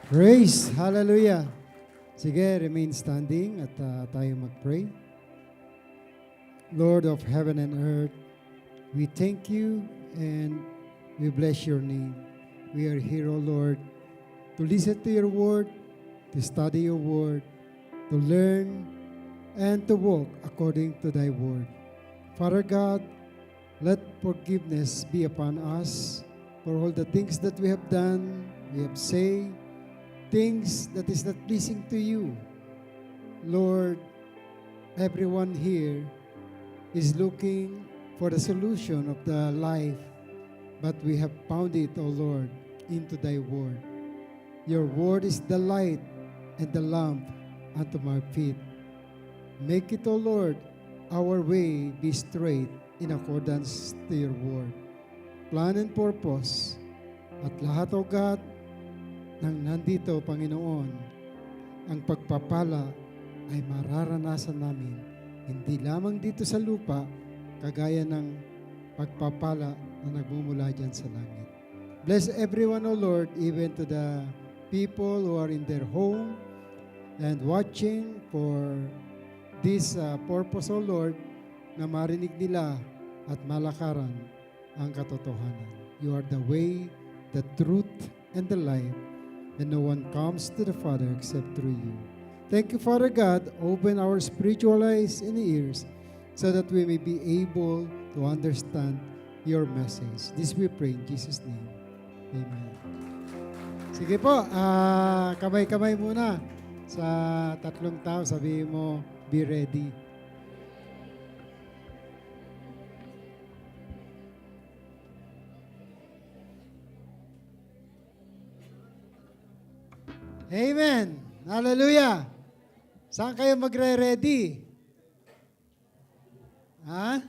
Praise! Hallelujah! Sige, remain standing at tayo mag-pray. Lord of heaven and earth, we thank you and we bless your name. We are here, O Lord, to listen to your word, to study your word, to learn, and to walk according to thy word. Father God, let forgiveness be upon us for all the things that we have done, we have said, things that is not pleasing to you. Lord, everyone here is looking for the solution of the life, but we have found it, O Lord, into thy word. Your word is the light and the lamp unto my feet. Make it, O Lord, our way be straight in accordance to your word. Plan and purpose at lahat, O God, nang nandito, Panginoon, ang pagpapala ay mararanasan namin hindi lamang dito sa lupa, kagaya ng pagpapala na nagmumula dyan sa langit. Bless everyone, O Lord, even to the people who are in their home and watching for this purpose, O Lord, na marinig nila at malakaran ang katotohanan. You are the way, the truth, and the life, and no one comes to the Father except through you. Thank you, Father God. Open our spiritual eyes and ears so that we may be able to understand your message. This we pray in Jesus' name. Amen. Sige po, kamay-kamay muna sa tatlong tao. Sabihin mo, be ready. Amen. Hallelujah. Saan kayo magre-ready? Ha?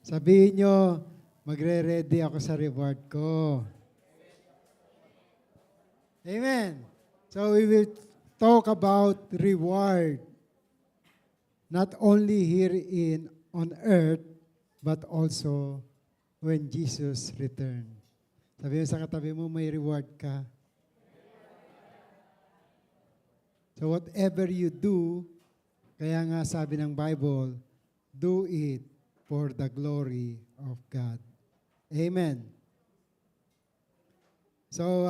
Sabihin nyo, magre-ready ako sa reward ko. Amen. So we will talk about reward. Not only here on earth, but also when Jesus return. Sabi mo sa katabi mo, may reward ka. So whatever you do, kaya nga sabi ng Bible, do it for the glory of God. Amen. So,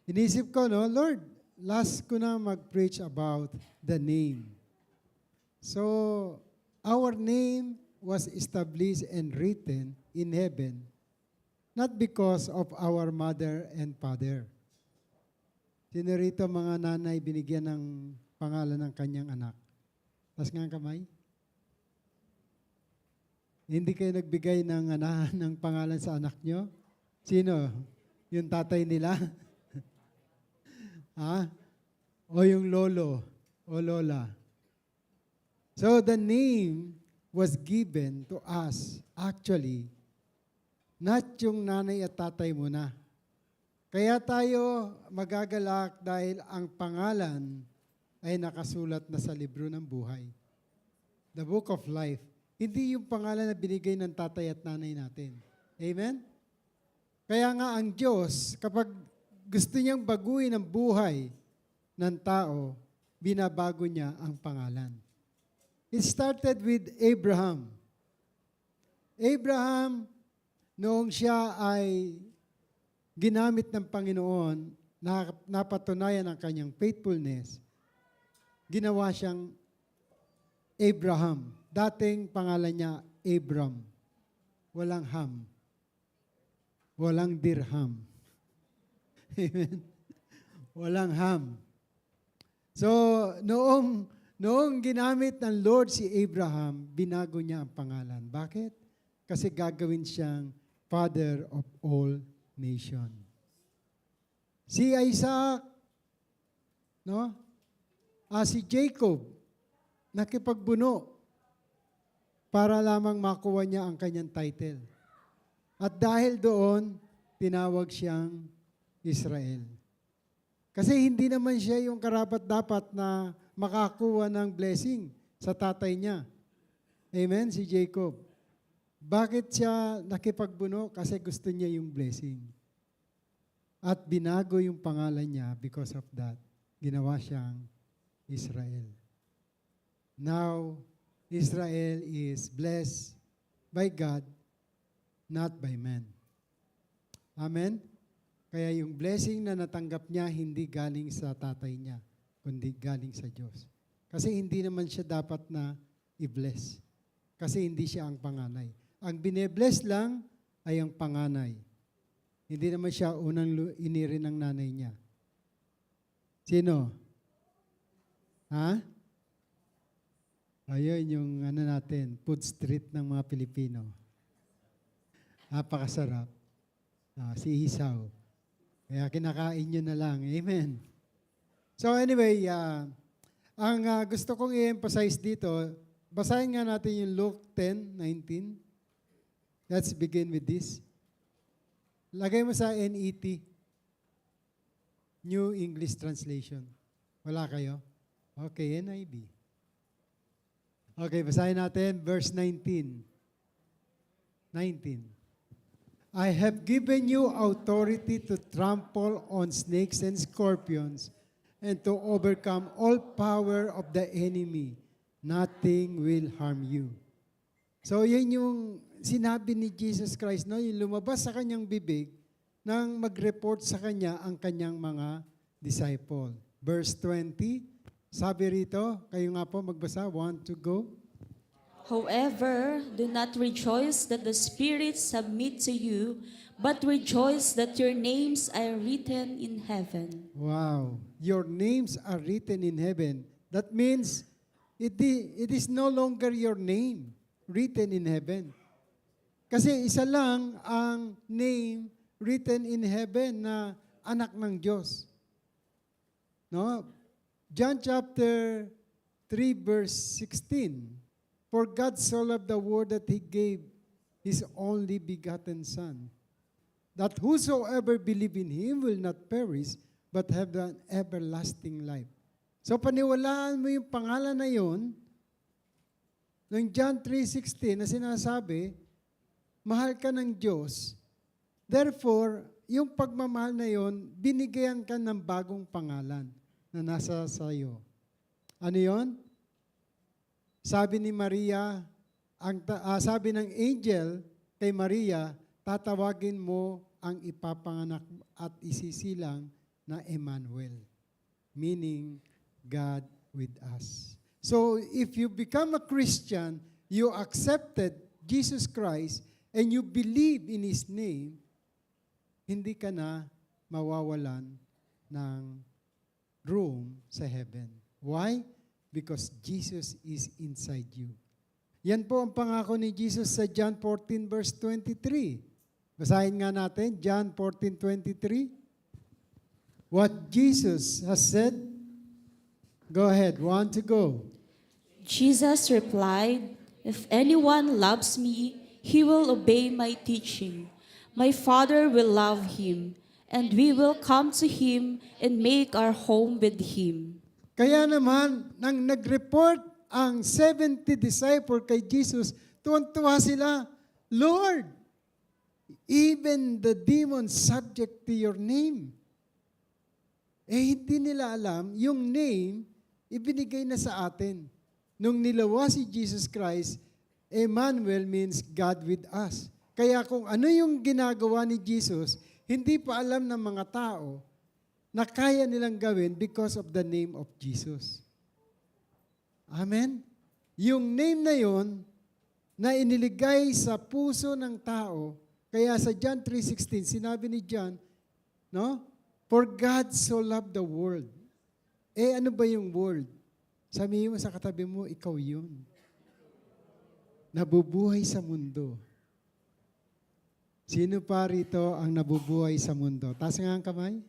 inisip ko, no, Lord, last ko na mag-preach about the name. So, our name was established and written in heaven, not because of our mother and father. Sino rito mga nanay binigyan ng pangalan ng kanyang anak? Taas nga ang kamay. Hindi kayo nagbigay ng ng pangalan sa anak nyo? Sino? Yung tatay nila? Ha? O yung lolo o lola? So the name was given to us actually, not yung nanay at tatay mo na. Kaya tayo magagalak dahil ang pangalan ay nakasulat na sa libro ng buhay. The Book of Life. Hindi yung pangalan na binigay ng tatay at nanay natin. Amen? Kaya nga ang Diyos, kapag gusto niyang baguhin ang buhay ng tao, binabago niya ang pangalan. It started with Abraham. Abraham, noong siya ay ginamit ng Panginoon, napatunayan ang kanyang faithfulness, ginawa siyang Abraham. Dating pangalan niya Abram. Walang ham. Walang dirham. Amen. Walang ham. So, noong ginamit ng Lord si Abraham, binago niya ang pangalan. Bakit? Kasi gagawin siyang father of all nation. Si Isaac, no? Si Jacob, nakipagbuno para lamang makuha niya ang kanyang title. At dahil doon, tinawag siyang Israel. Kasi hindi naman siya yung karapat-dapat na makakuha ng blessing sa tatay niya. Amen, si Jacob. Bakit siya nakipagbuno? Kasi gusto niya yung blessing. At binago yung pangalan niya because of that. Ginawa siyang Israel. Now, Israel is blessed by God, not by man. Amen? Kaya yung blessing na natanggap niya, hindi galing sa tatay niya, kundi galing sa Diyos. Kasi hindi naman siya dapat na i-bless. Kasi hindi siya ang panganay. Ang bine-bless lang ay ang panganay. Hindi naman siya unang inirin ng nanay niya. Sino? Ha? Ayun yung food street ng mga Pilipino. Napakasarap. Si Isaw. Kaya kinakain nyo na lang. Amen. So anyway, ang gusto kong i-emphasize dito, basahin nga natin yung Luke 10:19. Let's begin with this. Lagay mo sa NET, New English Translation. Wala kayo? Okay, NIV. Okay, basahin natin verse 19. 19. I have given you authority to trample on snakes and scorpions and to overcome all power of the enemy. Nothing will harm you. So yan yung sinabi ni Jesus Christ, no? Yung lumabas sa kanyang bibig nang mag-report sa kanya ang kanyang mga disciple. Verse 20, sabi rito, kayo nga po magbasa, 1 to go. However, do not rejoice that the spirits submit to you, but rejoice that your names are written in heaven. Wow. Your names are written in heaven. That means it is no longer your name written in heaven. Kasi isa lang ang name written in heaven na anak ng Diyos. No? John chapter 3 verse 16. For God so loved the world that He gave His only begotten Son, that whosoever believe in Him will not perish, but have an everlasting life. So paniwalaan mo yung pangalan na yun, ng John 3:16 na sinasabi, mahal ka ng Diyos. Therefore, yung pagmamahal na yun, binigyan ka ng bagong pangalan na nasa sayo. Ano yun? Sabi ni Maria, sabi ng angel kay Maria, tatawagin mo ang ipapanganak at isisilang na Emmanuel, meaning God with us. So if you become a Christian, you accepted Jesus Christ and you believe in His name, hindi ka na mawawalan ng room sa heaven. Why? Because Jesus is inside you. Yan po ang pangako ni Jesus sa John 14 verse 23. Basahin nga natin, John 14:23. What Jesus has said. Go ahead, 1 to go. Jesus replied, "If anyone loves me, he will obey my teaching. My Father will love him, and we will come to him and make our home with him." Kaya naman, nang nag-report ang 70 disciple kay Jesus, tuwan-tuwa sila, Lord, even the demons subject to your name. Hindi nila alam, yung name, ibinigay na sa atin. Nung nilawa si Jesus Christ, Emmanuel means God with us. Kaya kung ano yung ginagawa ni Jesus, hindi pa alam ng mga tao, na kaya nilang gawin because of the name of Jesus. Amen? Yung name na yon na iniligay sa puso ng tao, kaya sa John 3:16, sinabi ni John, no? For God so loved the world. Ano ba yung world? Sabihin mo sa katabi mo, ikaw yun. Nabubuhay sa mundo. Sino pa rito ang nabubuhay sa mundo? Taas nga ang kamay.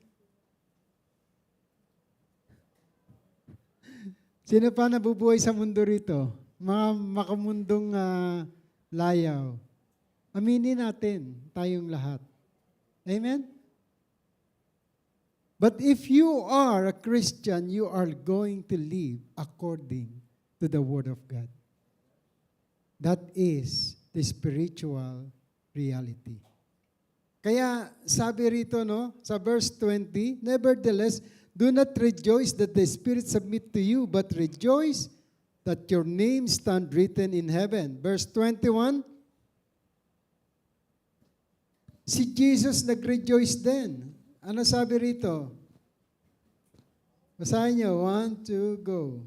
Sino pa nabubuhay sa mundo rito? Mga makamundong layaw. Aminin natin, tayong lahat. Amen? But if you are a Christian, you are going to live according to the Word of God. That is the spiritual reality. Kaya sabi rito, no, sa verse 20, nevertheless, do not rejoice that the Spirit submit to you, but rejoice that your name stand written in heaven. Verse 21, si Jesus nag-rejoice din. Ano sabi rito? Basahin niyo, 1, 2, go.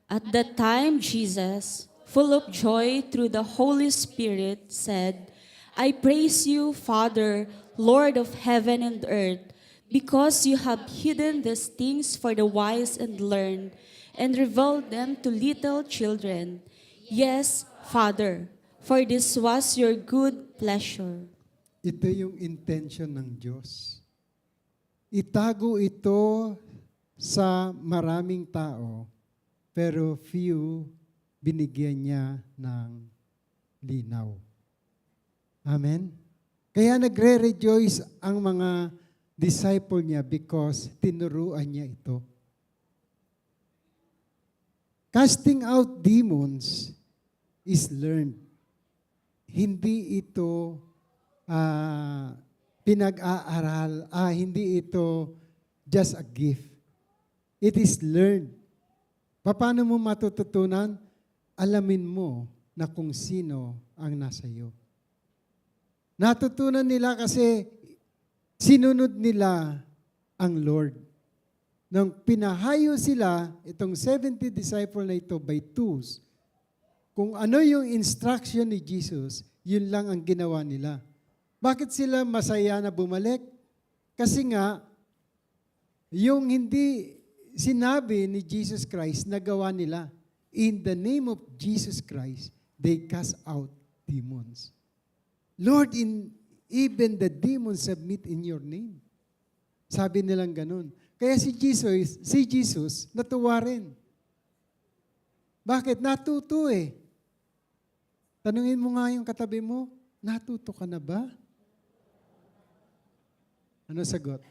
At that time, Jesus, full of joy through the Holy Spirit, said, I praise you, Father, Lord of heaven and earth, because you have hidden these things for the wise and learned, and revealed them to little children. Yes, Father, for this was your good pleasure. Ito yung intention ng Diyos. Itago ito sa maraming tao, pero few binigyan niya ng linaw. Amen? Kaya nagre-rejoice ang mga disciple niya because tinuruan niya ito. Casting out demons is learned. Hindi ito pinag-aaral, hindi ito just a gift. It is learned. Paano mo matututunan? Alamin mo na kung sino ang nasa iyo. Natutunan nila kasi sinunod nila ang Lord. Nang pinahayo sila, itong 70 disciple na ito by twos, kung ano yung instruction ni Jesus, yun lang ang ginawa nila. Bakit sila masaya na bumalik? Kasi nga, yung hindi sinabi ni Jesus Christ, nagawa nila. In the name of Jesus Christ, they cast out demons. Lord, even the demons submit in your name. Sabi nilang ganun. Kaya si Jesus, natuwa rin. Bakit? Natuto eh. Tanungin mo nga yung katabi mo, natuto ka na ba? Ano sagot?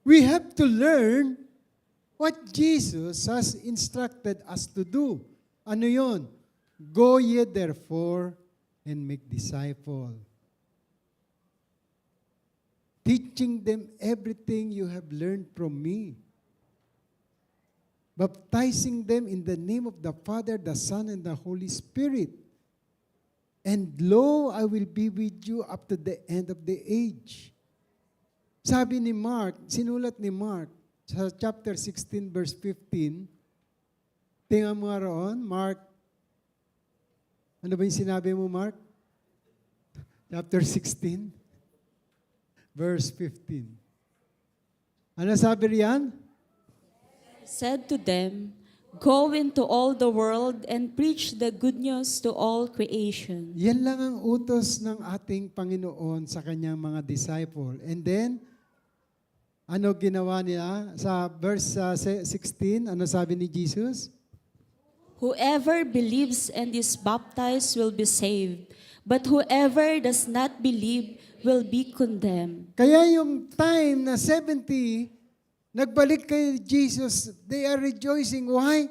We have to learn what Jesus has instructed us to do. Ano yun? Go ye therefore and make disciple. Teaching them everything you have learned from me. Baptizing them in the name of the Father, the Son, and the Holy Spirit. And lo, I will be with you up to the end of the age. Sabi ni Mark, sinulat ni Mark, sa chapter 16, verse 15, tingnan mo nga roon, Mark, ano ba yung sinabi mo, Mark? Chapter 16, verse 15. Ano sabi riyan? Said to them, go into all the world and preach the good news to all creation. Yan lang ang utos ng ating Panginoon sa kanyang mga disciple. And then, ano ginawa nila? Sa verse 16, ano sabi ni Jesus? Whoever believes and is baptized will be saved, but whoever does not believe will be condemned. Kaya yung time na 70, nagbalik kay Jesus, they are rejoicing. Why?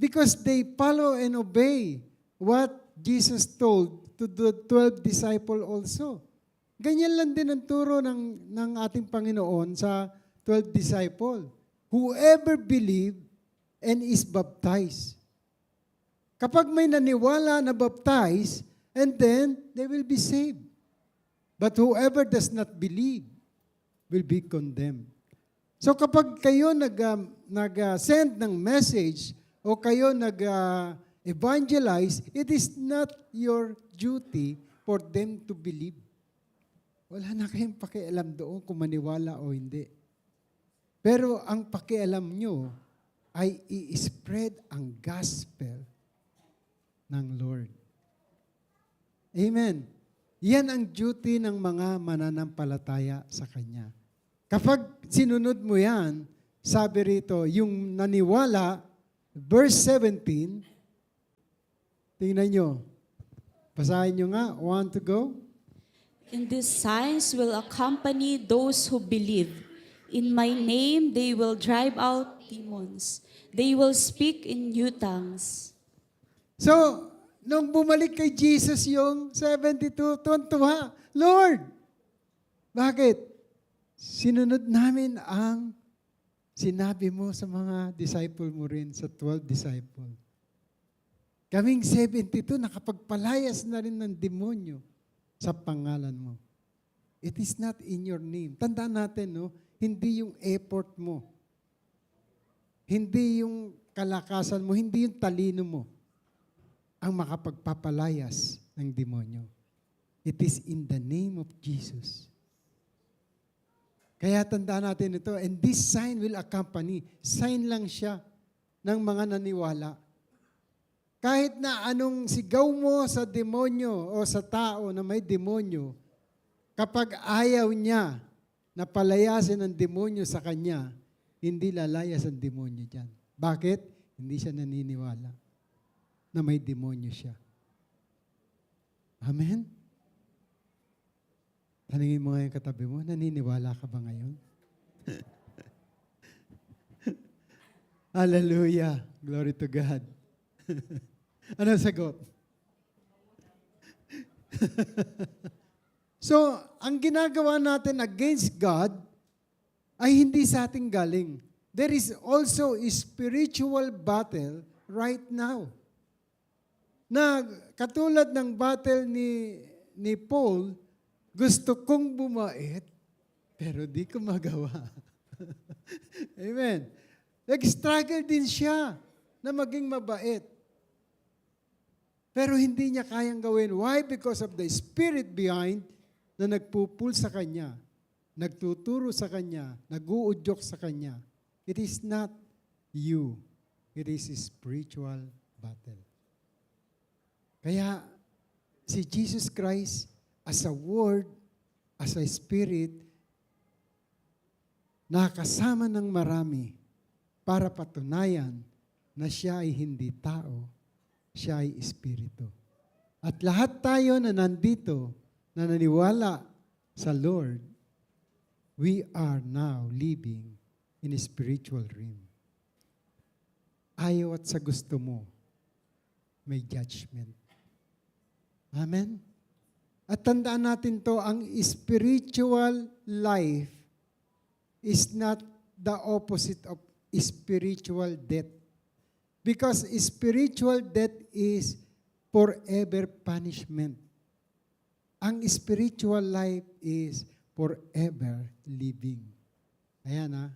Because they follow and obey what Jesus told to the 12 disciples also. Ganyan lang din ang turo ng ating Panginoon sa 12 disciples. Whoever believe and is baptized. Kapag may naniwala na baptize, and then they will be saved. But whoever does not believe will be condemned. So kapag kayo nag-send ng message o kayo nag-evangelize, it is not your duty for them to believe. Wala na kayong pakialam doon kung maniwala o hindi. Pero ang pakialam nyo ay i-spread ang gospel ng Lord. Amen. Yan ang duty ng mga mananampalataya sa Kanya. Kapag sinunod mo yan, sabi rito, yung naniwala, verse 17, tingnan nyo. Basahin nyo nga. Want to go? And these signs will accompany those who believe. In my name they will drive out demons. They will speak in new tongues. So, nung bumalik kay Jesus yung 72, tuwan-tuwa. Lord, bakit? Sinunod namin ang sinabi mo sa mga disciple mo rin, sa 12 disciple. Kaming 72, nakapagpalayas na rin ng demonyo sa pangalan mo. It is not in your name. Tandaan natin, no? Hindi yung effort mo. Hindi yung kalakasan mo, hindi yung talino mo ang makapagpapalayas ng demonyo. It is in the name of Jesus. Kaya tandaan natin ito, and this sign will accompany. Sign lang siya ng mga naniwala. Kahit na anong sigaw mo sa demonyo o sa tao na may demonyo, kapag ayaw niya na palayasin ang demonyo sa kanya, hindi lalayas ang demonyo dyan. Bakit? Hindi siya naniniwala na may demonyo siya. Amen? Tanungin mo ngayon katabi mo, naniniwala ka ba ngayon? Hallelujah. Glory to God. Ano sagot? So, ang ginagawa natin against God ay hindi sa ating galing. There is also a spiritual battle right now. Na katulad ng battle ni Paul, gusto kong bumait, pero di ko magawa. Amen. Nag-struggle din siya na maging mabait. Pero hindi niya kayang gawin. Why? Because of the spirit behind na nagpupul sa kanya, nagtuturo sa kanya, nag-uudyok sa kanya. It is not you. It is a spiritual battle. Kaya si Jesus Christ, as a word, as a spirit, nakasama ng marami para patunayan na siya ay hindi tao, siya ay espiritu. At lahat tayo na nandito, na naniwala sa Lord, we are now living in a spiritual realm. Ayaw at sa gusto mo, may judgment. Amen? At tandaan natin to, ang spiritual life is not the opposite of spiritual death. Because spiritual death is forever punishment. Ang spiritual life is forever living. Ayan ha.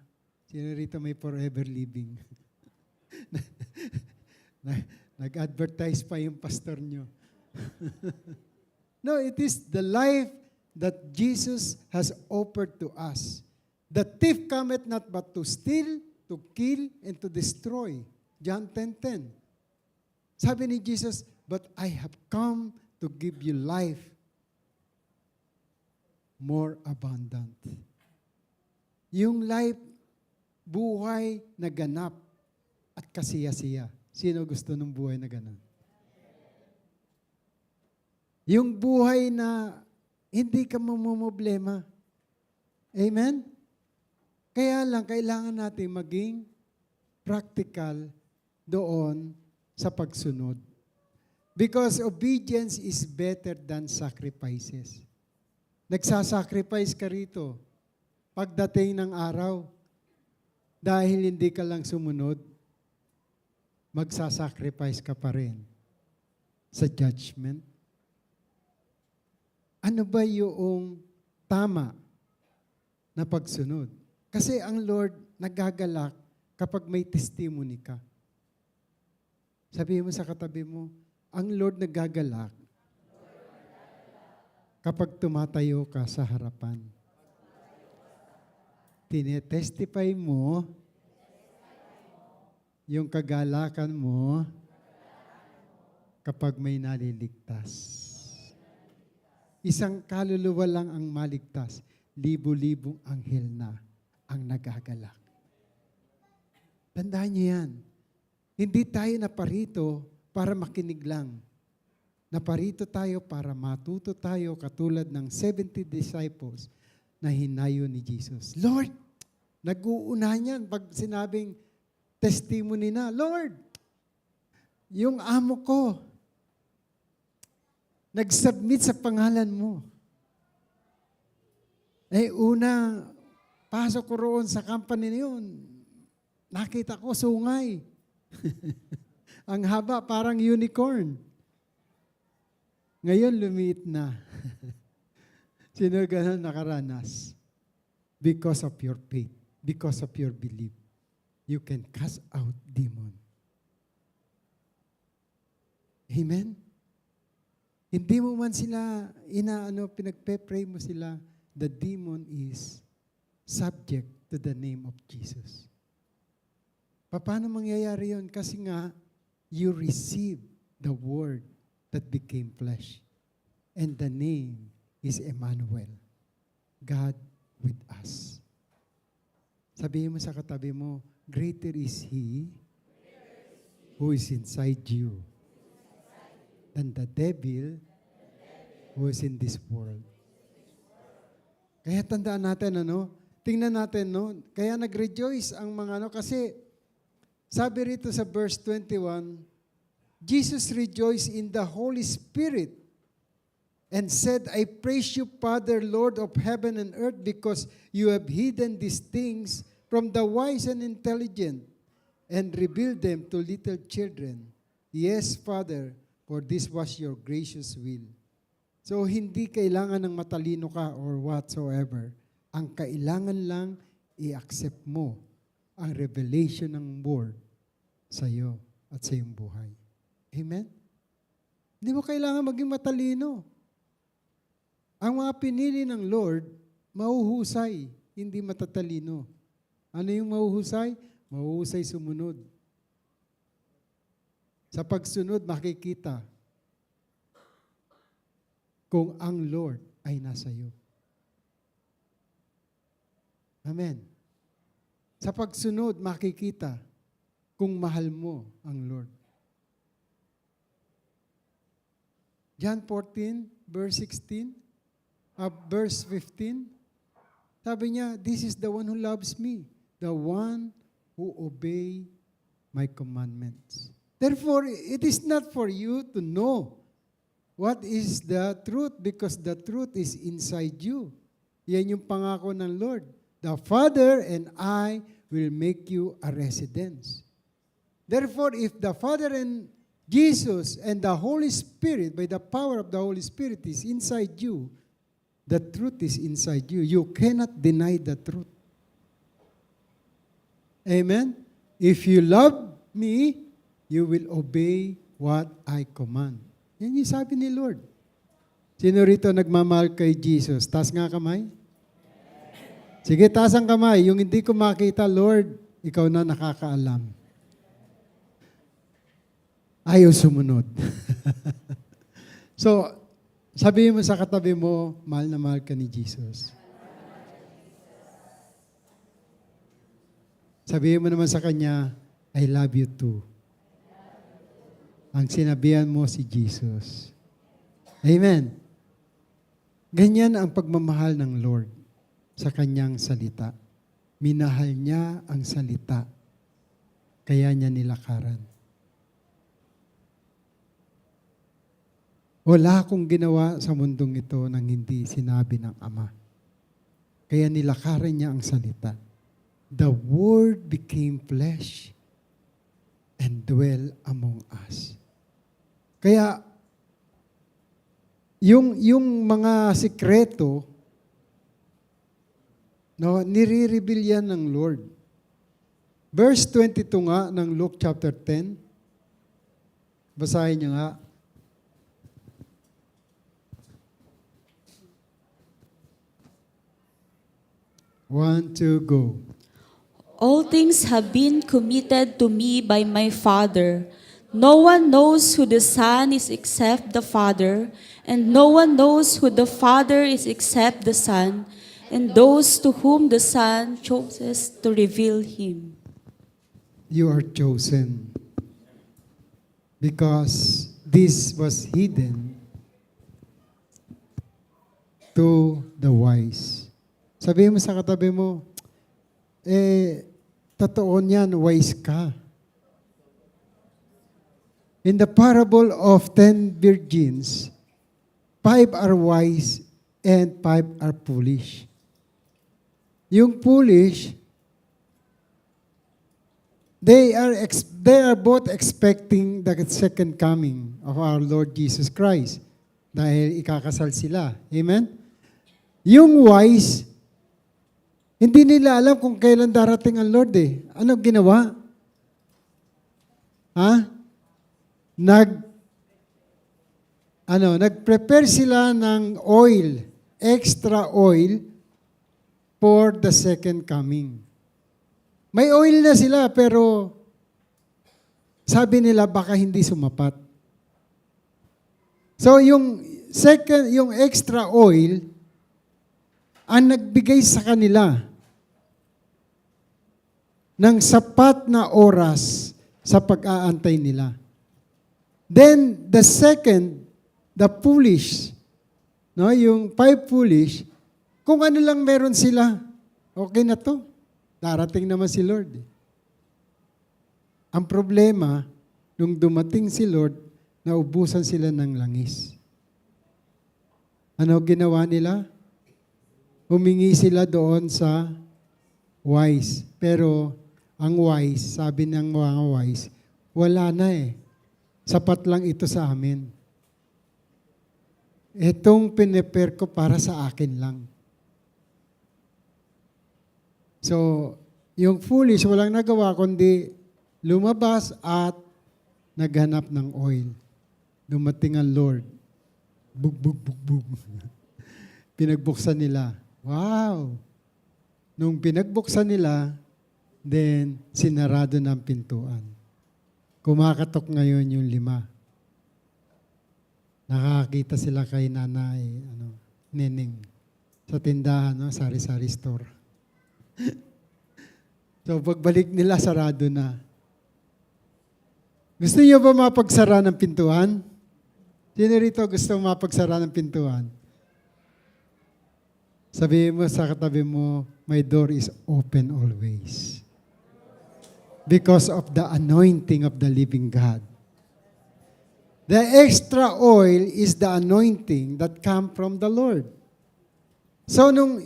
Sino rito may forever living? Nag-advertise pa yung pastor nyo. No, it is the life that Jesus has offered to us. The thief cometh not but to steal, to kill, and to destroy. John 10:10. Sabi ni Jesus, but I have come to give you life more abundant. Yung life, buhay na ganap at kasiya-siya. Sino gusto ng buhay na ganap? Yung buhay na hindi ka mamumblema. Amen? Kaya lang, kailangan natin maging practical doon sa pagsunod. Because obedience is better than sacrifices. Nagsasacrifice ka rito pagdating ng araw. Dahil hindi ka lang sumunod, magsasacrifice ka pa rin sa judgment. Ano ba yung tama na pagsunod? Kasi ang Lord nagagalak kapag may testimony ka. Sabihin mo sa katabi mo, ang Lord nagagalak kapag tumatayo ka sa harapan. Tinetestify mo yung kagalakan mo kapag may naliligtas. Isang kaluluwa lang ang maligtas, libo-libong anghel na ang nagagalak. Tandaan niyo yan. Hindi tayo naparito para makinig lang. Naparito tayo para matuto tayo katulad ng 70 disciples na hinayo ni Jesus. Lord, nag-uuna niyan pag sinabing testimony na, Lord, yung amo ko, nag-submit sa pangalan mo. Una, pasok ko roon sa company na yun. Nakita ko sungay. Ang haba, parang unicorn. Ngayon, lumiit na. Sino ganun nakaranas? Because of your faith, because of your belief, you can cast out demon. Amen? Hindi mo man sila, pinagpe-pray mo sila, the demon is subject to the name of Jesus. Paano mangyayari yun? Kasi nga, you receive the word that became flesh. And the name is Emmanuel. God with us. Sabihin mo sa katabi mo, greater is He who is inside you than the devil who is in this world. Kaya tandaan natin, tingnan natin, kaya nag-rejoice ang mga kasi sabi rito sa verse 21, Jesus rejoiced in the Holy Spirit and said, I praise you, Father, Lord of heaven and earth, because you have hidden these things from the wise and intelligent and revealed them to little children. Yes, Father, for this was your gracious will. So, hindi kailangan ng matalino ka or whatsoever. Ang kailangan lang, i-accept mo ang revelation ng word sa iyo at sa iyong buhay. Amen? Hindi mo kailangan maging matalino. Ang mga pinili ng Lord, mahuhusay, hindi matatalino. Ano yung mahuhusay? Mahuhusay sumunod. Sa pagsunod, makikita kung ang Lord ay nasa iyo. Amen. Sa pagsunod, makikita kung mahal mo ang Lord. John 14, verse 16, verse 15, sabi niya, this is the one who loves me, the one who obey my commandments. Therefore, it is not for you to know what is the truth because the truth is inside you. Yan yung pangako ng Lord. The Father and I will make you a residence. Therefore, if the Father and Jesus and the Holy Spirit, by the power of the Holy Spirit is inside you, the truth is inside you. You cannot deny the truth. Amen? If you love me, you will obey what I command. Yan yung sabi ni Lord. Sino rito nagmamahal kay Jesus? Taas nga kamay. Sige, taas ang kamay. Yung hindi ko makita, Lord, ikaw na nakakaalam. Ayaw sumunod. So, sabihin mo sa katabi mo, mahal na mahal ka ni Jesus. Sabihin mo naman sa kanya, I love you too. Ang sinabihan mo si Jesus. Amen. Ganyan ang pagmamahal ng Lord sa kanyang salita. Minahal niya ang salita, kaya niya nilakaran. Wala akong ginawa sa mundong ito nang hindi sinabi ng Ama. Kaya nilakaran niya ang salita. The Word became flesh and dwell among us. Kaya, yung mga sikreto, nire-reveal yan ng Lord. Verse 22 nga ng Luke chapter 10. Basahin niyo nga. 1, 2, go. All things have been committed to me by my Father. No one knows who the Son is except the Father, and no one knows who the Father is except the Son, and those to whom the Son chooses to reveal Him. You are chosen because this was hidden to the wise. Sabihin mo sa katabi mo, totoo niyan, wise ka. In the parable of 10 virgins, 5 are wise and 5 are foolish. Yung foolish, they are both expecting the second coming of our Lord Jesus Christ dahil ikakasal sila. Amen? Yung wise, hindi nila alam kung kailan darating ang Lord eh. Ano ginawa? Nag-prepare sila ng oil, extra oil, for the second coming. May oil na sila, pero sabi nila baka hindi sumapat. So yung extra oil, ang nagbigay sa kanila ng sapat na oras sa pag-aantay nila. Then the second, the foolish, yung 5 foolish, kung ano lang meron sila, okay na to. Darating naman si Lord. Ang problema, nung dumating si Lord, naubusan sila ng langis. Ano ginawa nila? Humingi sila doon sa wise. Pero ang wise, sabi ng mga wise, wala na eh. Sapat lang ito sa amin. Itong pinipare ko para sa akin lang. So, yung foolish, walang nagawa kundi lumabas at naghanap ng oil. Dumating ang Lord. Bug, bug, bug, bug. Pinagbuksan nila. Wow! Nung pinagbuksan nila, then sinarado ng pintuan. Kumakatok ngayon yung 5. Nakakita sila kay nanay, Neneng, sa tindahan, sari-sari store. So, pagbalik nila, sarado na. Gusto niyo ba mapagsara ng pintuan? Sino rito gusto mapagsara ng pintuan? Sabihin mo sa katabi mo, my door is open always. Because of the anointing of the living God. The extra oil is the anointing that come from the Lord. So, nung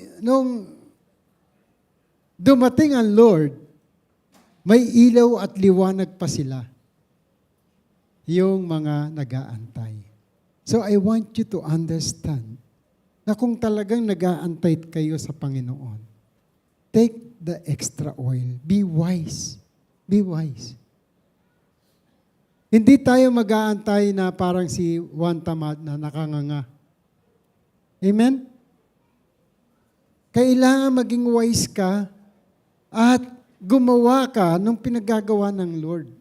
dumating ang Lord, may ilaw at liwanag pa sila. Yung mga nag-aantay. So, I want you to understand na kung talagang nag-aantay kayo sa Panginoon, take the extra oil. Be wise. Be wise. Hindi tayo mag-aantay na parang si Juan Tamad na nakanganga. Amen? Kailangan maging wise ka at gumawa ka nung pinagagawa ng Lord.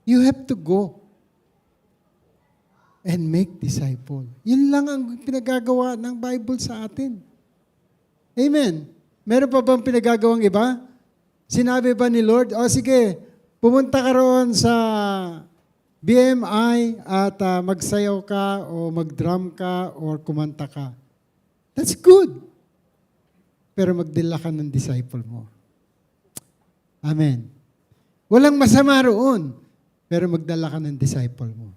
You have to go and make disciple. Yun lang ang pinagagawa ng Bible sa atin. Amen? Meron pa bang pinagagawang iba? Sinabi ba ni Lord, sige, pumunta ka roon sa BMI at magsayaw ka o mag-drum ka o kumanta ka. That's good. Pero magdala ka ng disciple mo. Amen. Walang masama roon, pero magdala ka ng disciple mo.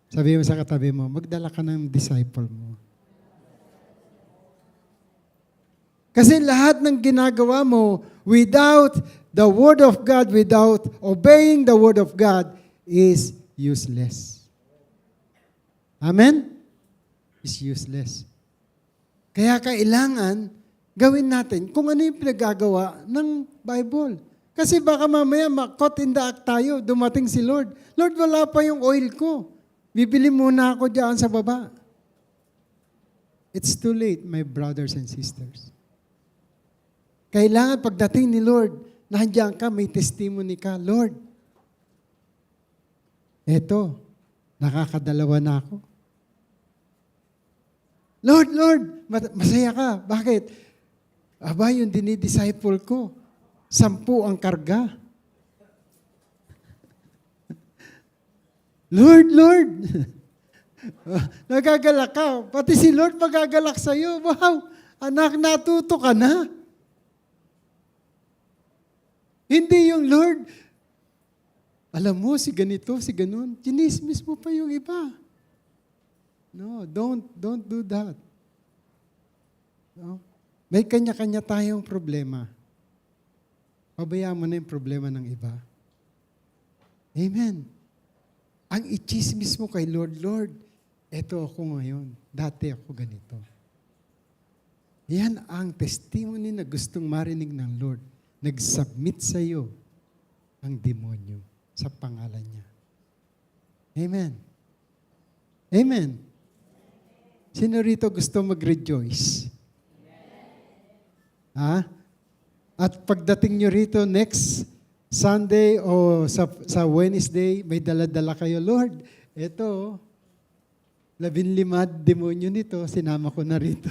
Sabi mo sa katabi mo, magdala ka ng disciple mo. Kasi lahat ng ginagawa mo without the Word of God, without obeying the Word of God, is useless. Amen? Is useless. Kaya kailangan gawin natin kung ano yung pinagagawa ng Bible. Kasi baka mamaya caught in the act tayo, dumating si Lord. Lord, wala pa yung oil ko. Bibili muna ako diyan sa baba. It's too late, my brothers and sisters. Kailangan pagdating ni Lord, nandiyan ka, may testimony ka, Lord, eto, nakakadalawa na ako. Lord, masaya ka. Bakit? Aba, yung dinidisciple ko, 10 ang karga. Lord, nagagalak ka. Pati si Lord magagalak sa'yo. Wow, anak, natuto ka na. Hindi yung Lord, alam mo, si ganito, si ganun. Chinismis mo pa yung iba. No, don't do that. No? May kanya-kanya tayong problema. Pabayaan mo na yung problema ng iba. Amen. Ang ichismis mo kay Lord, Lord, eto ako ngayon. Dati ako ganito. Yan ang testimony na gustong marinig ng Lord. Nag-submit sa iyo ang demonyo sa pangalan niya. Amen. Amen. Sino rito gusto mag-rejoice? Ha? At pagdating nyo rito next Sunday o sa Wednesday, may dala-dala kayo, Lord, eto, 15 demonyo nito, sinama ko na rito.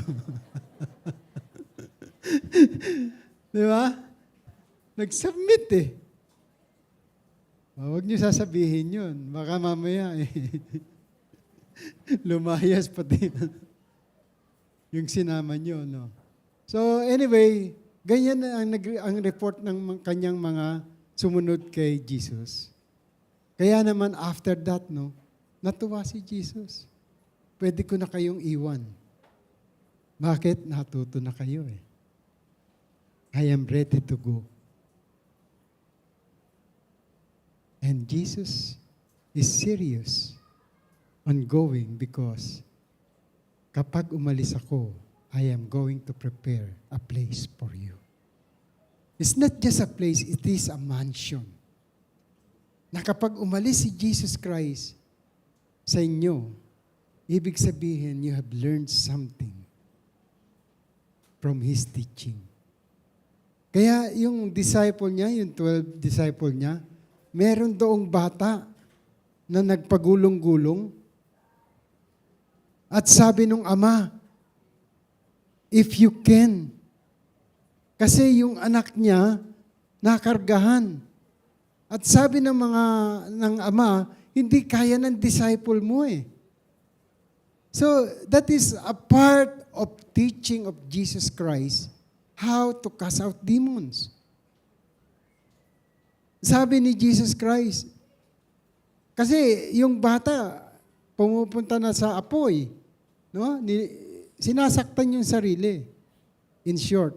Di ba? Nag-submit eh. Huwag niyo sasabihin yun. Baka mamaya lumayas pati yung sinama niyo. No? So anyway, ganyan ang report ng kanyang mga sumunod kay Jesus. Kaya naman after that, no, natuwa si Jesus. Pwede ko na kayong iwan. Bakit? Natuto na kayo eh. I am ready to go. And Jesus is serious on going because kapag umalis ako, I am going to prepare a place for you. It's not just a place, it is a mansion. Na kapag umalis si Jesus Christ sa inyo, ibig sabihin, you have learned something from His teaching. Kaya yung disciple niya, yung 12 disciple niya, meron doong bata na nagpagulong-gulong. At sabi nung ama, if you can, kasi yung anak niya, nakargahan. At sabi ng ama, hindi kaya ng disciple mo eh. So, that is a part of teaching of Jesus Christ, how to cast out demons. Sabi ni Jesus Christ, kasi yung bata, pumupunta na sa apoy, no? Sinasaktan yung sarili, in short.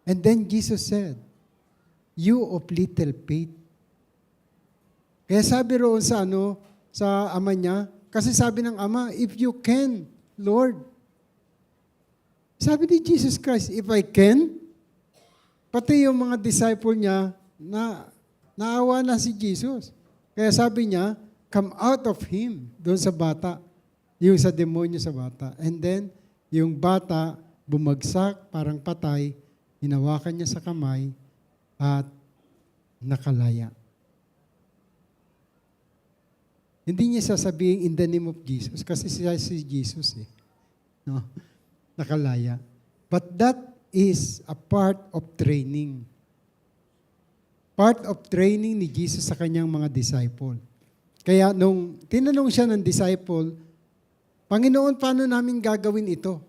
And then Jesus said, you of little faith. Kaya sabi roon sa ama niya, kasi sabi ng ama, if you can, Lord. Sabi ni Jesus Christ, if I can, pati yung mga disciple niya, naawa na si Jesus. Kaya sabi niya, come out of him, doon sa bata, yung sa demonyo sa bata. And then, yung bata, bumagsak, parang patay, hinawakan niya sa kamay, at nakalaya. Hindi niya sasabihin in the name of Jesus, kasi siya si Jesus eh. No? Nakalaya. But that is a part of training. Part of training ni Jesus sa kanyang mga disciple. Kaya nung tinanong siya ng disciple, Panginoon, paano namin gagawin ito?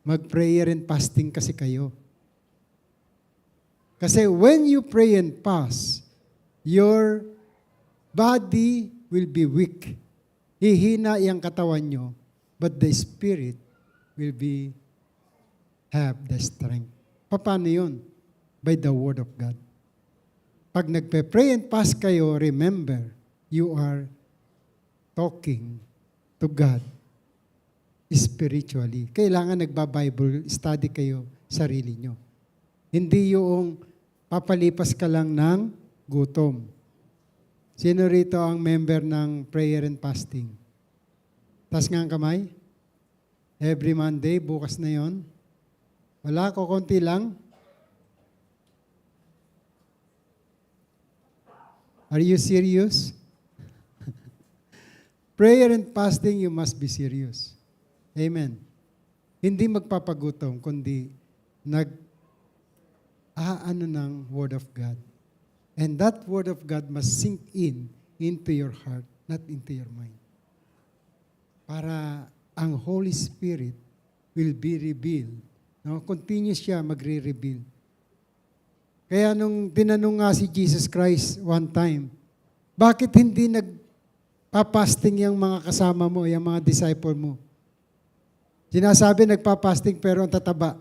Mag-prayer and fasting kasi kayo. Kasi when you pray and fast, your body will be weak. Hihina yung katawan nyo, but the spirit will have the strength. Paano yun? By the Word of God. Pag nagpe-pray and fast kayo, remember, you are talking to God spiritually. Kailangan nagba-Bible study kayo sarili nyo. Hindi yung papalipas ka lang ng gutom. Sino rito ang member ng prayer and fasting? Taas nga ang kamay. Every Monday, bukas na yon. Wala, kukunti lang. Are you serious? Prayer and fasting, you must be serious. Amen. Hindi magpapagutom, kundi nag-aano ng Word of God. And that Word of God must sink into your heart, not into your mind. Para ang Holy Spirit will be revealed. No? Continuous siya magre-reveal. Kaya nung tinanong nga si Jesus Christ one time, bakit hindi papasting yung mga kasama mo, yung mga disciple mo. Sinasabi nagpapasting pero ang tataba.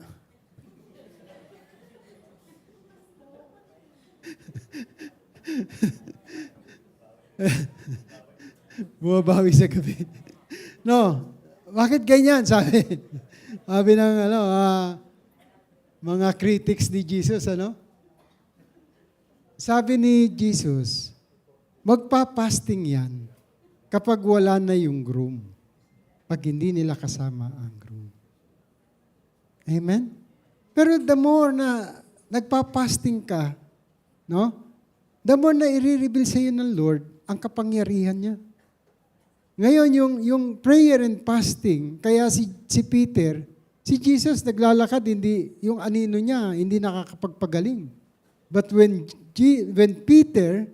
Bumabawi sa gabi. No, bakit ganyan? Sabi ng mga critics ni Jesus, Sabi ni Jesus, magpapasting yan kapag wala na yung groom. Pag hindi nila kasama ang groom. Amen? Pero the more na nagpapasting ka, the more na i-reveal sa iyo ng Lord ang kapangyarihan niya. Ngayon, yung prayer and fasting, kaya si Peter, si Jesus naglalakad, hindi, yung anino niya, hindi nakakapagpagaling. But when Peter,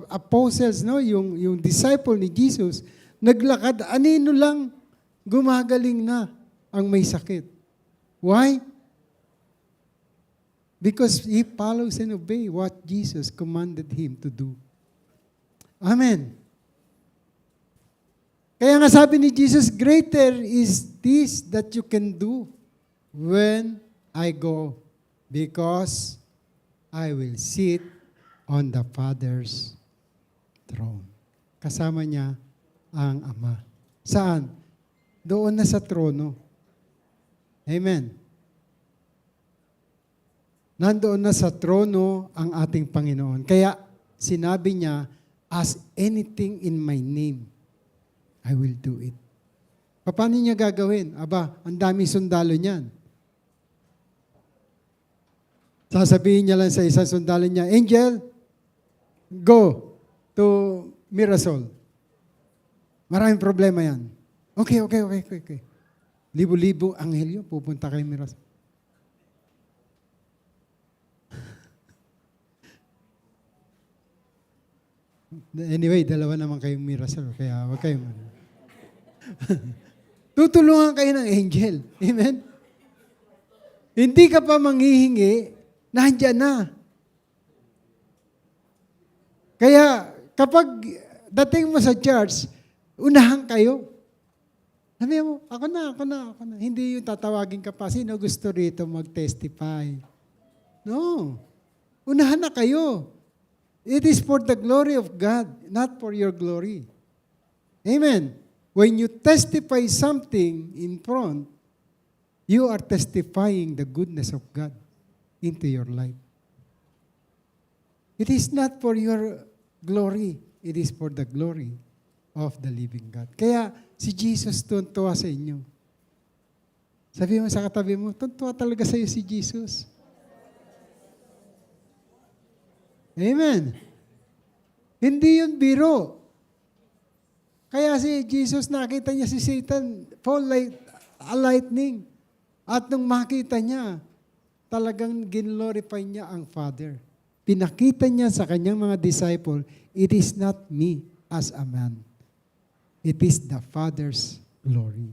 apostles, yung disciple ni Jesus, naglakad, anino lang, gumagaling na ang may sakit. Why? Because he follows and obeys what Jesus commanded him to do. Amen. Kaya nga sabi ni Jesus, greater is this that you can do when I go, because I will sit on the Father's throne. Kasama niya ang Ama. Saan? Doon na sa trono. Amen. Nandoon na sa trono ang ating Panginoon. Kaya sinabi niya, ask anything in my name, I will do it. Paano niya gagawin? Aba, ang daming sundalo niyan. Sasabihin niya lang sa isang sundalo niya, Angel, go to Mirasol. Maraming problema yan. Okay. Libo-libo anghel yun, pupunta kay Mirasol. Anyway, dalawa naman kayong Mirasol, kaya wag kayong tutulungan kayo ng angel. Amen? Hindi ka pa manghihingi, nandiyan na. Kaya, kapag dating mo sa church, unahan kayo. Sabi mo, ako na. Hindi yung tatawagin ka pa, sino gusto rito mag-testify? No. Unahan na kayo. It is for the glory of God, not for your glory. Amen. When you testify something in front, you are testifying the goodness of God into your life. It is not for your glory. It is for the glory of the living God. Kaya si Jesus tuntua sa inyo. Sabi mo sa katabi mo, tuntua talaga sa iyo si Jesus. Amen. Hindi yun biro. Kaya si Jesus, nakita niya si Satan fall like a lightning. At nung makita niya, talagang ginlorify niya ang Father. Pinakita niya sa kanyang mga disciple, it is not me as a man. It is the Father's glory.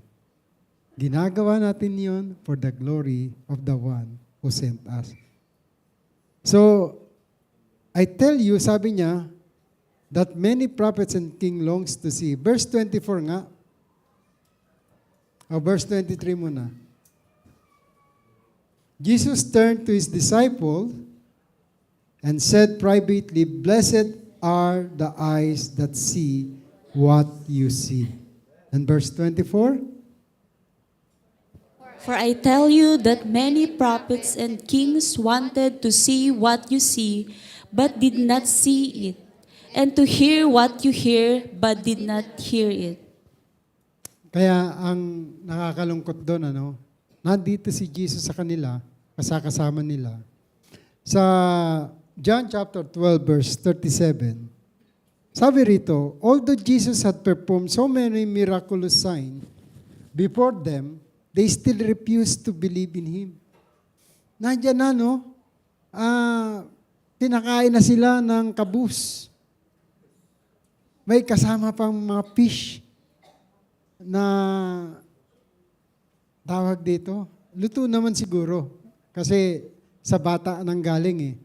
Ginagawa natin yon for the glory of the one who sent us. So, I tell you, sabi niya, that many prophets and king longs to see. Verse 24 nga. O verse 23 muna. Jesus turned to his disciple and said privately, blessed are the eyes that see what you see. And verse 24? For I tell you that many prophets and kings wanted to see what you see, but did not see it, and to hear what you hear, but did not hear it. Kaya ang nakakalungkot doon, nandito si Jesus sa kanila, kasama nila. Sa John chapter 12, verse 37, sabi rito, although Jesus had performed so many miraculous signs before them, they still refused to believe in Him. Nandiyan na, pinakain na sila ng kabus. May kasama pang mga fish na tawag dito. Luto naman siguro. Kasi sa bata nang galing eh.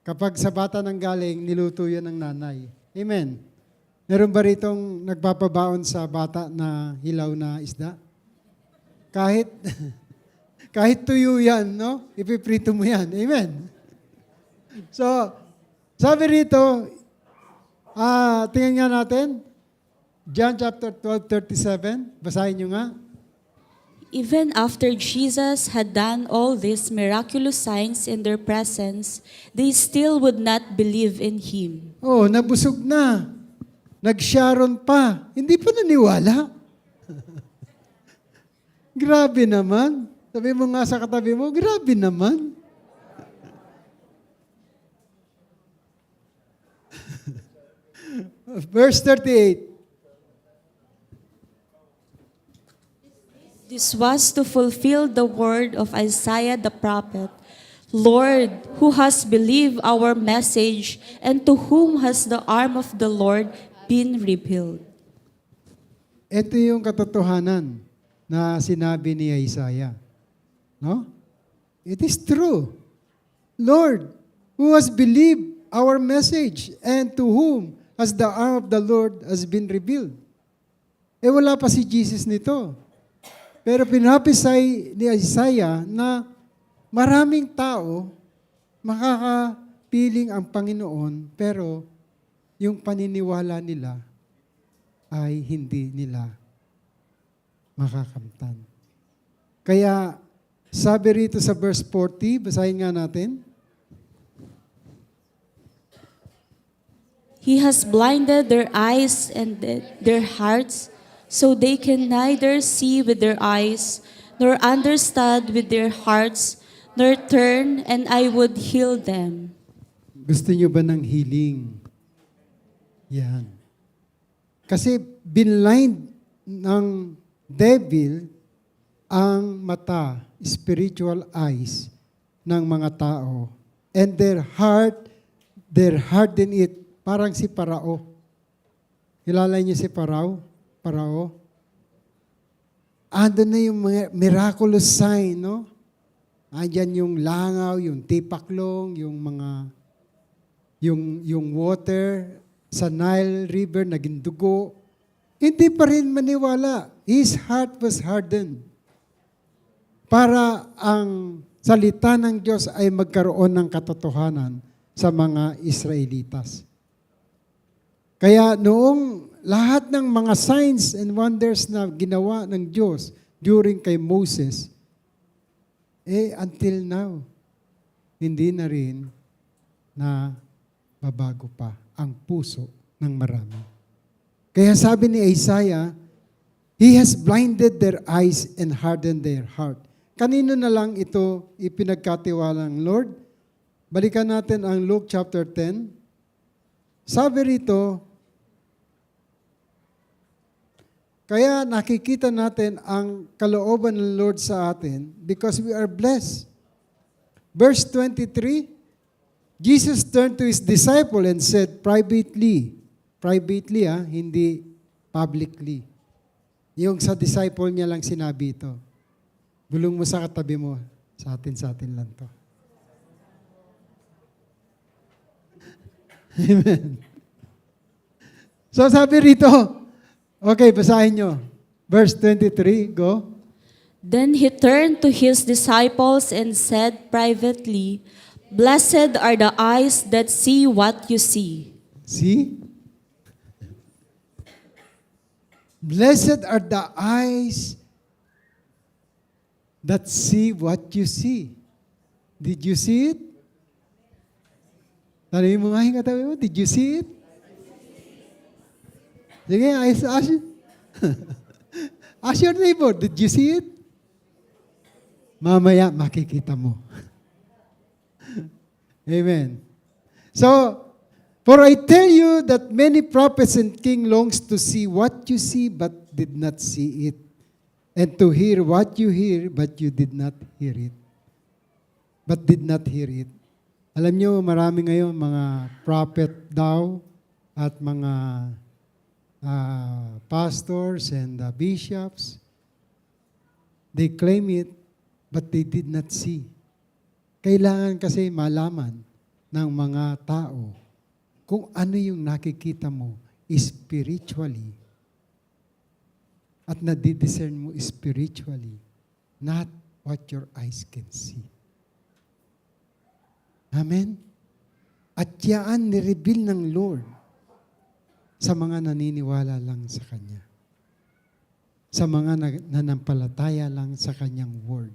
Kapag sa bata nang galing, niluto yan ng nanay. Amen. Meron ba ritong nagpapabaon sa bata na hilaw na isda? Kahit, kahit tuyo yan, no? Ipiprito mo yan. Amen. So, sabi rito, tingnan nga natin, John chapter 12:37, basahin nyo nga. Even after Jesus had done all these miraculous signs in their presence, they still would not believe in Him. Oh, nabusog na. Nag-Sharon pa. Hindi pa naniwala. Grabe naman. Sabi mo nga sa katabi mo, grabe naman. Verse 38. This was to fulfill the word of Isaiah the prophet. Lord, who has believed our message, and to whom has the arm of the Lord been revealed? Ito yung katotohanan na sinabi ni Isaiah. No? It is true. Lord, who has believed our message, and to whom has the arm of the Lord has been revealed? Wala pa si Jesus nito. Pero pinapisay ni Isaiah na maraming tao makakapiling ang Panginoon, pero yung paniniwala nila ay hindi nila makakamtan. Kaya sabi rito sa verse 40, basahin nga natin. He has blinded their eyes and their hearts, so they can neither see with their eyes, nor understand with their hearts, nor turn, and I would heal them. Gusto niyo ba ng healing? Yan. Kasi binlind ng devil ang mata, spiritual eyes ng mga tao. And their harden it, parang si Parao. Kilala niyo si Parao? Ando na yung mga miraculous sign, no? Andyan yung langaw, yung tipaklong, yung water sa Nile River naging dugo. Hindi pa rin maniwala. His heart was hardened. Para ang salita ng Diyos ay magkaroon ng katotohanan sa mga Israelitas. Kaya noong lahat ng mga signs and wonders na ginawa ng Diyos during kay Moses, until now, hindi na rin na babago pa ang puso ng marami. Kaya sabi ni Isaiah, He has blinded their eyes and hardened their heart. Kanino na lang ito ipinagkatiwala ng Lord? Balikan natin ang Luke chapter 10. Sabi rito, kaya nakikita natin ang kalooban ng Lord sa atin because we are blessed. Verse 23, Jesus turned to His disciple and said privately, hindi publicly. Yung sa disciple niya lang sinabi ito. Bulong mo sa katabi mo, sa atin lang to. Amen. So sabi rito, okay, basahin nyo. Verse 23, go. Then He turned to His disciples and said privately, Blessed are the eyes that see what you see. See? Blessed are the eyes that see what you see. Did you see it? Tanungin mo nga yung katabi mo, did you see it? Sige, ask your neighbor, did you see it? Mamaya, makikita mo. Amen. So, for I tell you that many prophets and kings longs to see what you see but did not see it, and to hear what you hear but you did not hear it. But did not hear it. Alam nyo, marami ngayon mga prophet daw at mga pastors and bishops. They claim it, but they did not see. Kailangan kasi malaman ng mga tao kung ano yung nakikita mo, spiritually. At nadidiscern mo spiritually, not what your eyes can see. Amen? At yaan nireveal ng Lord sa mga naniniwala lang sa Kanya. Sa mga nanampalataya lang sa Kanyang Word.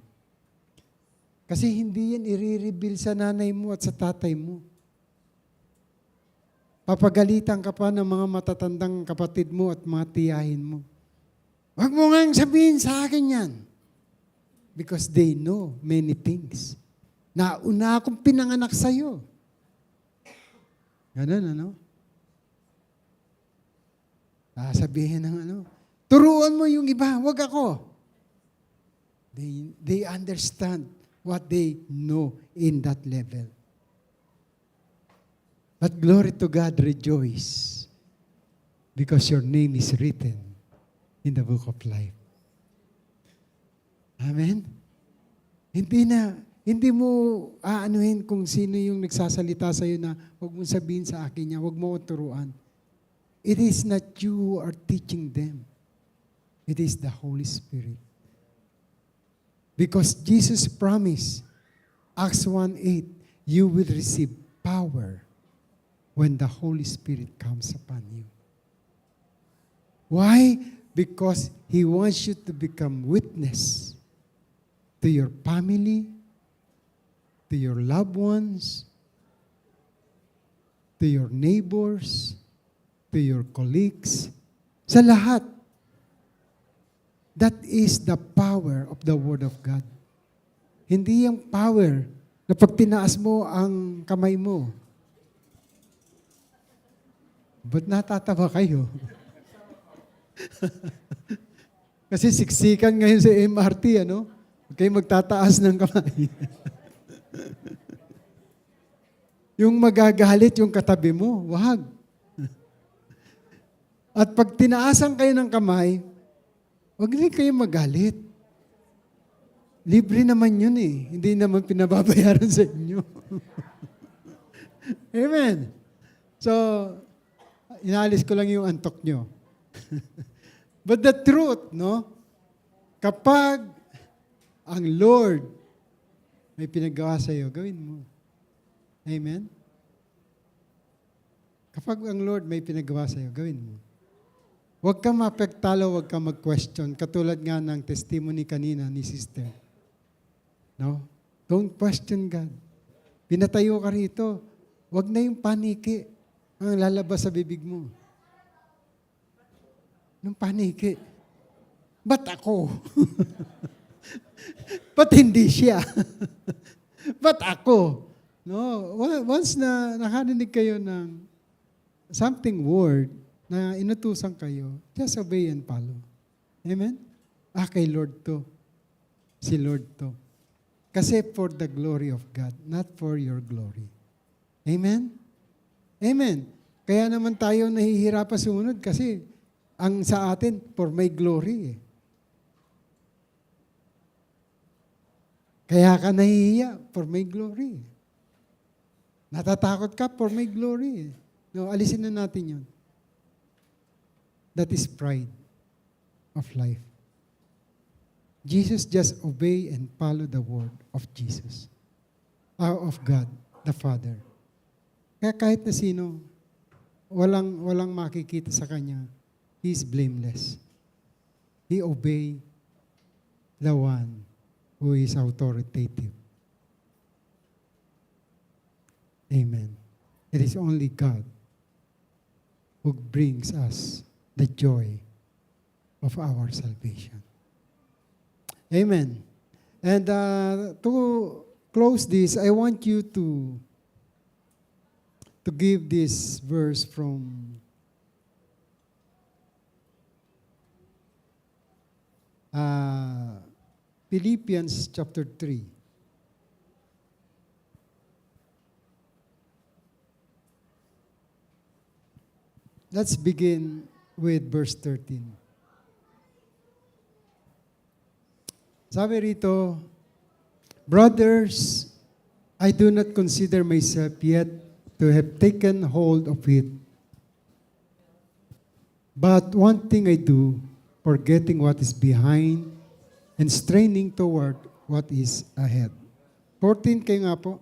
Kasi hindi yan i-reveal sa nanay mo at sa tatay mo. Papagalitan ka pa ng mga matatandang kapatid mo at mga tiyahin mo. Huwag mo nga sabihin sa akin yan. Because they know many things. Nauna akong pinanganak sa'yo. Ganun, ano? Sabihin ng ano, turuan mo yung iba, wag ako. They understand what they know in that level. But glory to God, rejoice. Because your name is written in the book of life. Amen? Hindi mo aanuhin kung sino yung nagsasalita sa iyo na huwag mo sabihin sa akin niya, huwag mo ko turuan. It is not you who are teaching them. It is the Holy Spirit. Because Jesus promised, Acts 1:8, you will receive power when the Holy Spirit comes upon you. Why? Because He wants you to become witness to your family, to your loved ones, to your neighbors, to your colleagues, sa lahat. That is the power of the Word of God. Hindi yung power na pag tinaas mo ang kamay mo. Ba't natatawa kayo? Kasi siksikan ngayon sa MRT, ano? Huwag kayong magtataas ng kamay. Yung magagalit yung katabi mo, wag. At pag tinaasan kayo ng kamay, huwag rin kayo magalit. Libre naman yun eh. Hindi naman pinababayaran sa inyo. Amen. So, inalis ko lang yung antok nyo. But the truth, no? Kapag ang Lord may pinagawa sa iyo, gawin mo. Amen? Kapag ang Lord may pinagawa sa iyo, gawin mo. Huwag kang mapektalo, huwag kang mag-question. Katulad nga ng testimony kanina ni sister. No? Don't question God. Pinatayo ka rito. Huwag na yung paniki ang lalabas sa bibig mo. Nung paniki. Ba't ako? Ba't hindi siya? Ba't ako? No, once na nakarinig kayo ng something word na inutusan kayo, just obey and follow. Amen? Kay Lord to. Si Lord to. Kasi for the glory of God, not for your glory. Amen? Amen. Kaya naman tayo nahihirapan sumunod kasi ang sa atin, for my glory. Kaya ka nahihiya, for my glory. Natatakot ka, for my glory. No, alisin na natin yun. That is pride of life. Jesus just obey and follow the word of Jesus. Of God, the Father. Kaya kahit na sino, walang makikita sa Kanya, He is blameless. He obey the one who is authoritative. Amen. It is only God who brings us the joy of our salvation. Amen. And to close this, I want you to give this verse from Philippians chapter 3. Let's begin with verse 13. Sabi rito, brothers, I do not consider myself yet to have taken hold of it. But one thing I do, forgetting what is behind and straining toward what is ahead. 14 kayo nga po.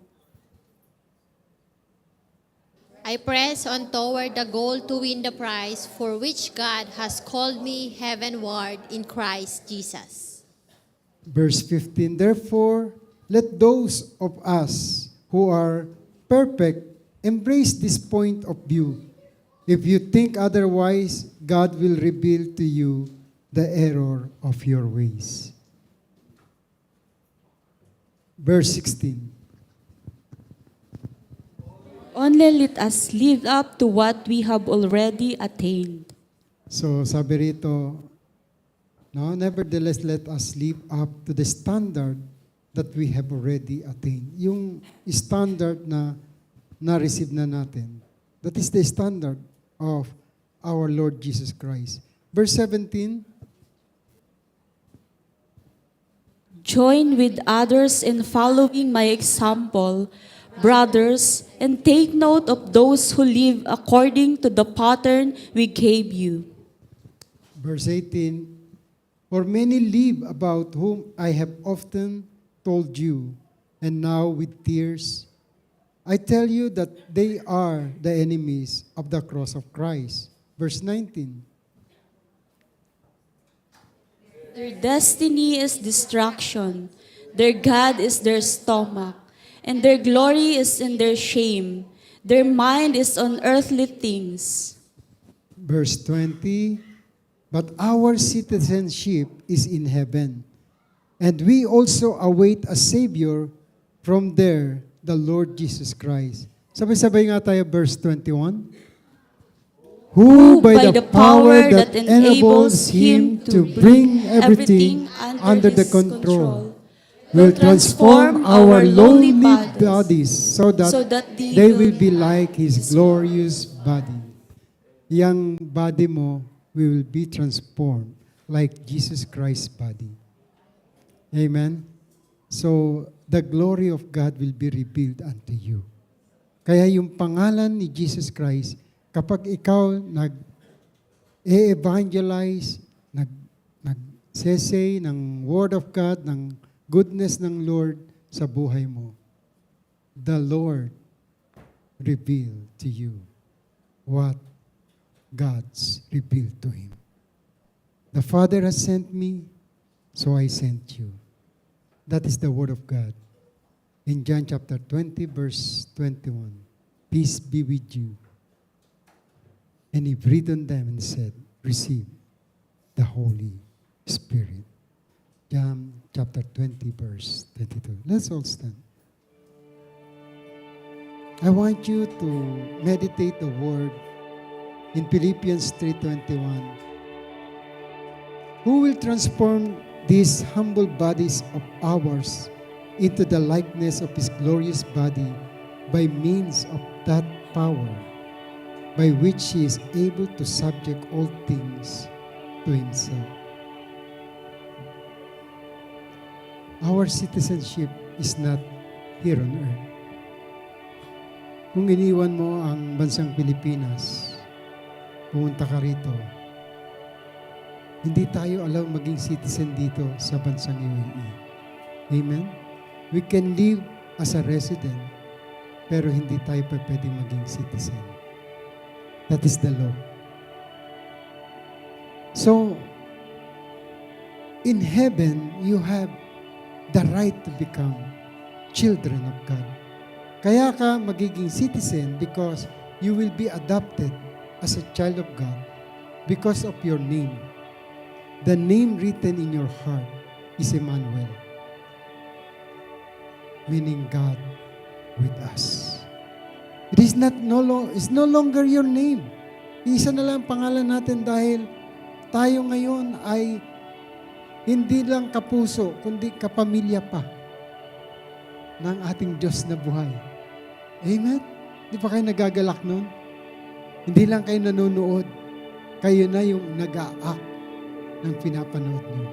I press on toward the goal to win the prize for which God has called me heavenward in Christ Jesus. Verse 15, therefore, let those of us who are perfect embrace this point of view. If you think otherwise, God will reveal to you the error of your ways. Verse 16, Only let us live up to what we have already attained. so sabi rito, no, nevertheless, let us live up to the standard that we have already attained. Yung standard na na-receive na natin. That is the standard of our Lord Jesus Christ. Verse 17, Join with others in following my example, brothers, and take note of those who live according to the pattern we gave you. verse 18, for many live about whom I have often told you, and now with tears, I tell you that they are the enemies of the cross of Christ. Verse 19, Their destiny is destruction. Their God is their stomach, and their glory is in their shame. Their mind is on earthly things. verse 20, but our citizenship is in heaven, and we also await a Savior from there, the Lord Jesus Christ. Sabay-sabay nga tayo, verse 21. Who by the power that enables him to bring everything under the control will transform our lowly bodies so that they will be like His glorious body. Yang body mo will be transformed like Jesus Christ's body. Amen? So, the glory of God will be revealed unto you. Kaya yung pangalan ni Jesus Christ, kapag ikaw nag-evangelize, nag-say ng Word of God, ng goodness ng Lord sa buhay mo, the Lord revealed to you what God's revealed to Him. The Father has sent me, so I sent you. That is the Word of God. In John chapter 20, verse 21, peace be with you. And He breathed on them and said, receive the Holy Spirit. John chapter 20, verse 22. Let's all stand. I want you to meditate the word in Philippians 3:21. Who will transform these humble bodies of ours into the likeness of His glorious body by means of that power by which He is able to subject all things to Himself. Our citizenship is not here on earth. Kung iniwan mo ang bansang Pilipinas, pumunta ka rito, hindi tayo allow maging citizen dito sa bansang UAE. Amen? We can live as a resident, pero hindi tayo pa pwedeng maging citizen. That is the law. So, in heaven, you have the right to become children of God. Kaya ka magiging citizen because you will be adopted as a child of God because of your name. The name written in your heart is Emmanuel, meaning God with us. It is it's no longer your name. Isa na lang pangalan natin dahil tayo ngayon ay hindi lang kapuso, kundi kapamilya pa ng ating Diyos na buhay. Amen? Di pa kayo nagagalak nun? Hindi lang kayo nanonood. Kayo na yung nag-a-act ng pinapanood nyo.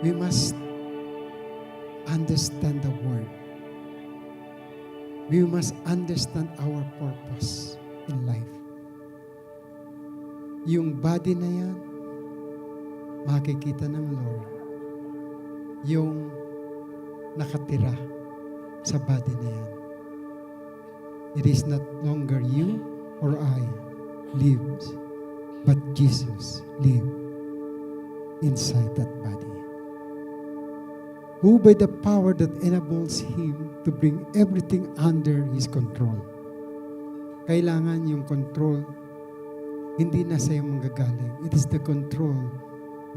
We must understand the Word. We must understand our purpose in life. yung body na yan, makikita ng Lord yung nakatira sa body na yan. It is not longer you or I lives, but Jesus lives inside that body. Who by the power that enables Him to bring everything under His control. Kailangan yung control hindi na sa'yo manggagaling. It is the control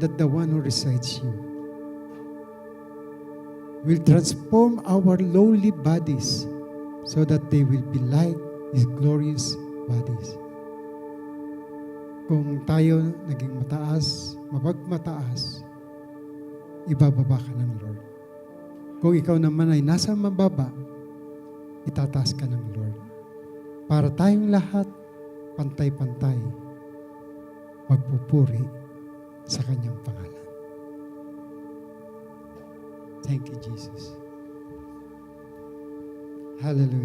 that the one who resides you will transform our lowly bodies so that they will be like His glorious bodies. Kung tayo naging mataas, mapagmataas, ibababa ka ng Lord. Kung ikaw naman ay nasa mababa, itataas ka ng Lord. Para tayong lahat, pantay-pantay, magpupuri sa Kanyang pangalan. Thank you, Jesus. Hallelujah.